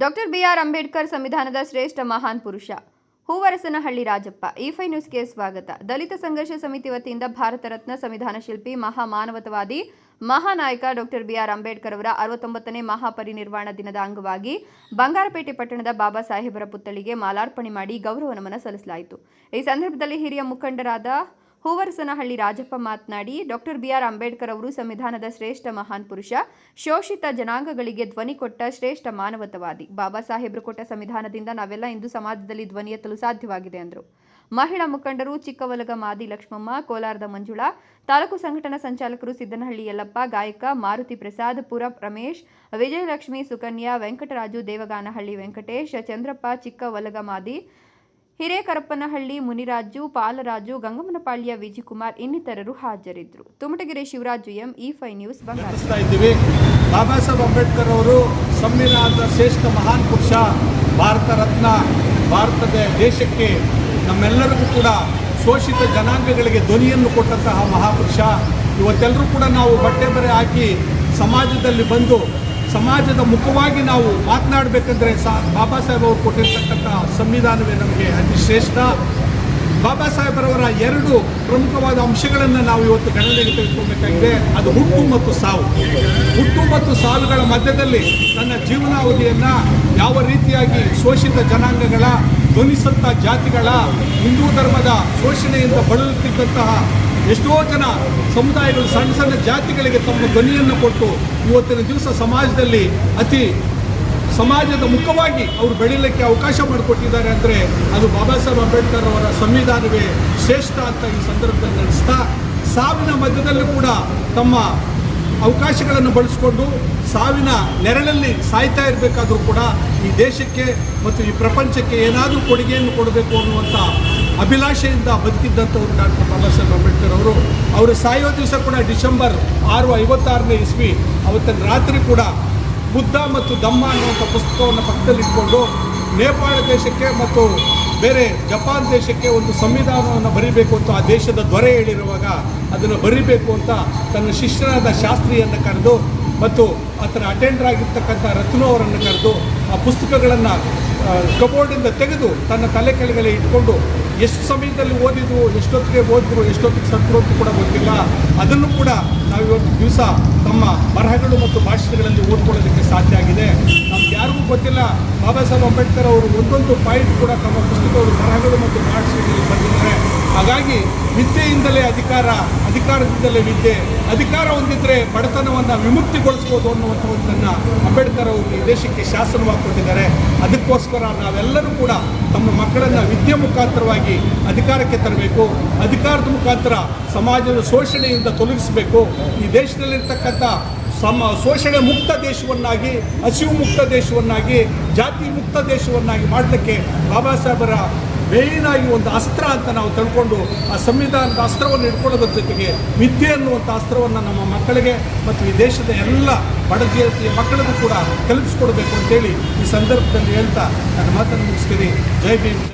Doctor B R. Ambedkar ಸಂವಿಧಾನದ ಶ್ರೇಷ್ಠ ಮಹಾನ್ ಪುರುಷ. ಹೂವರಸನಹಳ್ಳಿ ರಾಜಪ್ಪ. E5 ನ್ಯೂಸ್ಗೆ ಸ್ವಾಗತ. ದಲಿತ ಸಂಘರ್ಷ ಸಮಿತಿ ವತಿಯಿಂದ ಭಾರತ ರತ್ನ ಸಂವಿಧಾನ ಶಿಲ್ಪಿ, ಮಹಾಮಾನವತಾವಾದಿ, ಮಹಾನಾಯಕ ಡಾಕ್ಟರ್ ಬಿ.ಆರ್. ಅಂಬೇಡ್ಕರ್ ಅವರ 69ನೇ ಮಹಾಪರಿನಿರ್ವಾಣ ದಿನದ ಅಂಗವಾಗಿ ಬಂಗಾರಪೇಟೆ ಪಟ್ಟಣದ ಬಾಬಾ ಸಾಹೇಬರ ಪುತ್ಥಳಿಗೆ ಮಾಲಾರ್ಪಣೆ ಮಾಡಿ ಗೌರವ ನಮನ ಸಲ್ಲಿಸಲಾಯಿತು. ಈ ಸಂದರ್ಭದಲ್ಲಿ ಹಿರಿಯ ಮುಖಂಡರಾದ ಹೂವರಸನಹಳ್ಳಿ ರಾಜಪ್ಪ ಮಾತನಾಡಿ, ಡಾಕ್ಟರ್ ಬಿ.ಆರ್. ಅಂಬೇಡ್ಕರ್ ಅವರು ಸಂವಿಧಾನದ ಶ್ರೇಷ್ಠ ಮಹಾನ್ ಪುರುಷ, ಶೋಷಿತ ಜನಾಂಗಗಳಿಗೆ ಧ್ವನಿ ಕೊಟ್ಟ ಶ್ರೇಷ್ಠ ಮಾನವತಾವಾದಿ. ಬಾಬಾ ಸಾಹೇಬರು ಕೊಟ್ಟ ಸಂವಿಧಾನದಿಂದ ನಾವೆಲ್ಲ ಇಂದು ಸಮಾಜದಲ್ಲಿ ಧ್ವನಿ ಎತ್ತಲು ಸಾಧ್ಯವಾಗಿದೆ ಎಂದರು. ಮಹಿಳಾ ಮುಖಂಡರು ಚಿಕ್ಕವಲಗ ಮಾದಿ ಲಕ್ಷ್ಮಮ್ಮ, ಕೋಲಾರದ ಮಂಜುಳಾ, ತಾಲೂಕು ಸಂಘಟನಾ ಸಂಚಾಲಕರು ಸಿದ್ದನಹಳ್ಳಿ ಯಲ್ಲಪ್ಪ, ಗಾಯಕ ಮಾರುತಿ ಪ್ರಸಾದ್, ಪುರಪ್ ರಮೇಶ್, ವಿಜಯಲಕ್ಷ್ಮಿ, ಸುಕನ್ಯಾ, ವೆಂಕಟರಾಜು, ದೇವಗಾನಹಳ್ಳಿ ವೆಂಕಟೇಶ್, ಚಂದ್ರಪ್ಪ, ಚಿಕ್ಕವಲಗ ಮಾದಿ, ಹಿರೇಕರಪ್ಪನಹಳ್ಳಿ ಮುನಿರಾಜು, ಪಾಲರಾಜು, ಗಂಗಮ್ಮನಪಾಳ್ಯ ವಿಜಯಕುಮಾರ್ ಇನ್ನಿತರರು ಹಾಜರಿದ್ದರು. Tumatagere Shivaraju M, E5 news, ಬಂಗಾರ. ಬಾಬಾ ಸಾಹೇಬ್ ಅಂಬೇಡ್ಕರ್ ಅವರು ಸಂವಿಧಾನದ ಶ್ರೇಷ್ಠ ಮಹಾನ್ ಪುರುಷ, ಭಾರತ ರತ್ನ, ಭಾರತದ ದೇಶಕ್ಕೆ ನಮ್ಮೆಲ್ಲರಿಗೂ ಕೂಡ ಶೋಷಿತ ಜನಾಂಗಗಳಿಗೆ ಧ್ವನಿಯನ್ನು ಕೊಟ್ಟಂತಹ ಮಹಾಪುರುಷ. ಇವತ್ತೆಲ್ಲರೂ ಕೂಡ ನಾವು ಬಟ್ಟೆ ಬರೆ ಹಾಕಿ ಸಮಾಜದಲ್ಲಿ ಬಂದು ಸಮಾಜದ ಮುಖವಾಗಿ ನಾವು ಮಾತನಾಡಬೇಕಂದ್ರೆ ಬಾಬಾ ಸಾಹೇಬ್ ಅವರು ಕೊಟ್ಟಿರ್ತಕ್ಕಂಥ ಸಂವಿಧಾನವೇ ನಮಗೆ ಅತಿ ಶ್ರೇಷ್ಠ. ಬಾಬಾ ಸಾಹೇಬರವರ ಎರಡು ಪ್ರಮುಖವಾದ ಅಂಶಗಳನ್ನು ನಾವು ಇವತ್ತು ಗಣನೆಗೆ ತೆಗೆದುಕೊಳ್ಬೇಕಾಗಿದೆ. ಅದು ಹುಟ್ಟು ಮತ್ತು ಸಾವು. ಹುಟ್ಟು ಮತ್ತು ಸಾವುಗಳ ಮಧ್ಯದಲ್ಲಿ ತನ್ನ ಜೀವನಾವಧಿಯನ್ನು ಯಾವ ರೀತಿಯಾಗಿ ಶೋಷಿತ ಜನಾಂಗಗಳ, ಧ್ವನಿಸಂತ ಜಾತಿಗಳ, ಹಿಂದೂ ಧರ್ಮದ ಶೋಷಣೆಯಿಂದ ಬಳಲುತ್ತಿದ್ದಂತಹ ಎಷ್ಟೋ ಜನ ಸಮುದಾಯಗಳು, ಸಣ್ಣ ಸಣ್ಣ ಜಾತಿಗಳಿಗೆ ತಮ್ಮ ಧ್ವನಿಯನ್ನು ಕೊಟ್ಟು ಇವತ್ತಿನ ದಿವಸ ಸಮಾಜದಲ್ಲಿ ಸಮಾಜದ ಮುಖವಾಗಿ ಅವರು ಬೆಳೀಲಿಕ್ಕೆ ಅವಕಾಶ ಮಾಡಿಕೊಟ್ಟಿದ್ದಾರೆ ಅಂದರೆ ಅದು ಬಾಬಾ ಸಾಹೇಬ್ ಅಂಬೇಡ್ಕರ್ ಅವರ ಸಂವಿಧಾನವೇ ಶ್ರೇಷ್ಠ ಅಂತ ಈ ಸಂದರ್ಭದಲ್ಲಿ ನಡೆಸ್ತಾ, ಸಾವಿನ ಮಧ್ಯದಲ್ಲೂ ಕೂಡ ತಮ್ಮ ಅವಕಾಶಗಳನ್ನು ಬಳಸಿಕೊಂಡು ಸಾವಿನ ನೆರಳಲ್ಲಿ ಸಾಯ್ತಾ ಇರಬೇಕಾದ್ರೂ ಕೂಡ ಈ ದೇಶಕ್ಕೆ ಮತ್ತು ಈ ಪ್ರಪಂಚಕ್ಕೆ ಏನಾದರೂ ಕೊಡುಗೆಯನ್ನು ಕೊಡಬೇಕು ಅನ್ನುವಂಥ ಅಭಿಲಾಷೆಯಿಂದ ಬದುಕಿದ್ದಂಥವ್ರು ಡಾಕ್ಟರ್ ಬಾಬಾ ಸಾಹೇಬ್ ಅಂಬೇಡ್ಕರ್ ಅವರು. ಅವರು ಸಾಯೋ ದಿವಸ ಕೂಡ ಡಿಸೆಂಬರ್ 6, 1956 ಅವತ್ತಿನ ರಾತ್ರಿ ಕೂಡ ಬುದ್ಧ ಮತ್ತು ಧಮ್ಮ ಅನ್ನುವಂಥ ಪುಸ್ತಕವನ್ನು ಪಕ್ಕದಲ್ಲಿಟ್ಕೊಂಡು ನೇಪಾಳ ದೇಶಕ್ಕೆ ಮತ್ತು ಬೇರೆ ಜಪಾನ್ ದೇಶಕ್ಕೆ ಒಂದು ಸಂವಿಧಾನವನ್ನು ಬರೀಬೇಕು ಅಂತ ಆ ದೇಶದ ದೊರೆ ಹೇಳಿರುವಾಗ ಅದನ್ನು ಬರೀಬೇಕು ಅಂತ ತನ್ನ ಶಿಷ್ಯರಾದ ಶಾಸ್ತ್ರಿಯನ್ನು ಕರೆದು ಮತ್ತು ಆತನ ಅಟೆಂಡರ್ ಆಗಿರ್ತಕ್ಕಂಥ ರತ್ನ ಅವರನ್ನು ಕರೆದು ಆ ಪುಸ್ತಕಗಳನ್ನು ಕಬೋರ್ಡಿಂದ ತೆಗೆದು ತನ್ನ ತಲೆ ಕೆಳಗಡೆ ಇಟ್ಕೊಂಡು ಎಷ್ಟು ಸಮಯದಲ್ಲಿ ಓದಿದ್ರು, ಎಷ್ಟೊತ್ತಿಗೆ ಓದಿದ್ರು, ಎಷ್ಟೊತ್ತಿಗೆ ಸತ್ರು ಅಂತ ಕೂಡ ಗೊತ್ತಿಲ್ಲ. ಅದನ್ನು ಕೂಡ ನಾವು ಇವತ್ತು ದಿವಸ ತಮ್ಮ ಬರಹಗಳು ಮತ್ತು ಭಾಷಣಗಳಲ್ಲಿ ಓದ್ಕೊಳ್ಳೋದಕ್ಕೆ ಸಾಧ್ಯ ಆಗಿದೆ. ನಮ್ಗೆ ಯಾರಿಗೂ ಗೊತ್ತಿಲ್ಲ ಬಾಬಾ ಸಾಹೇಬ್ ಅಂಬೇಡ್ಕರ್ ಅವರು ಒಂದೊಂದು ಪಾಯಿಂಟ್ ಕೂಡ ತಮ್ಮ ಪುಸ್ತಕಗಳು, ಬರಹಗಳು ಮತ್ತು ಭಾಷಣಗಳಲ್ಲಿ ಬಂದಿದ್ದಾರೆ. ಹಾಗಾಗಿ ವಿದ್ಯೆಯಿಂದಲೇ ಅಧಿಕಾರ, ಅಧಿಕಾರದಿಂದಲೇ ವಿದ್ಯೆ, ಅಧಿಕಾರ ಹೊಂದಿದ್ರೆ ಬಡತನವನ್ನು ವಿಮುಕ್ತಿಗೊಳಿಸ್ಬೋದು ಅನ್ನುವಂಥದ್ದನ್ನು ಅಂಬೇಡ್ಕರ್ ಅವರು ಈ ದೇಶಕ್ಕೆ ಶಾಸನವಾಗಿ ಕೊಟ್ಟಿದ್ದಾರೆ. ಅದಕ್ಕೋಸ್ಕರ ನಾವೆಲ್ಲರೂ ಕೂಡ ತಮ್ಮ ಮಕ್ಕಳನ್ನು ವಿದ್ಯೆ ಮುಖಾಂತರವಾಗಿ ಅಧಿಕಾರಕ್ಕೆ ತರಬೇಕು. ಅಧಿಕಾರದ ಮುಖಾಂತರ ಸಮಾಜದ ಶೋಷಣೆಯಿಂದ ತೊಲಗಿಸಬೇಕು. ಈ ದೇಶದಲ್ಲಿರ್ತಕ್ಕಂಥ ಶೋಷಣೆ ಮುಕ್ತ ದೇಶವನ್ನಾಗಿ, ಹಸಿವು ಮುಕ್ತ ದೇಶವನ್ನಾಗಿ, ಜಾತಿ ಮುಕ್ತ ದೇಶವನ್ನಾಗಿ ಮಾಡಲಿಕ್ಕೆ ಬಾಬಾ ಸಾಹೇಬರ ಮೇಯ್ನಾಗಿ ಒಂದು ಅಸ್ತ್ರ ಅಂತ ನಾವು ತಿಳ್ಕೊಂಡು ಆ ಸಂವಿಧಾನದ ಅಸ್ತ್ರವನ್ನು ಇಟ್ಕೊಳ್ಳೋದ್ರ ಜೊತೆಗೆ ವಿದ್ಯೆ ಅನ್ನುವಂಥ ಅಸ್ತ್ರವನ್ನು ನಮ್ಮ ಮಕ್ಕಳಿಗೆ ಮತ್ತು ಈ ದೇಶದ ಎಲ್ಲ ಬಡ ಜಾತಿಯ ಮಕ್ಕಳಿಗೂ ಕೂಡ ಕಲಿಸ್ಕೊಡ್ಬೇಕು ಅಂತೇಳಿ ಈ ಸಂದರ್ಭದಲ್ಲಿ ಹೇಳ್ತಾ ನನ್ನ ಮಾತನ್ನು ಮುಗಿಸ್ತೀನಿ. ಜೈ ಭೀಮ್.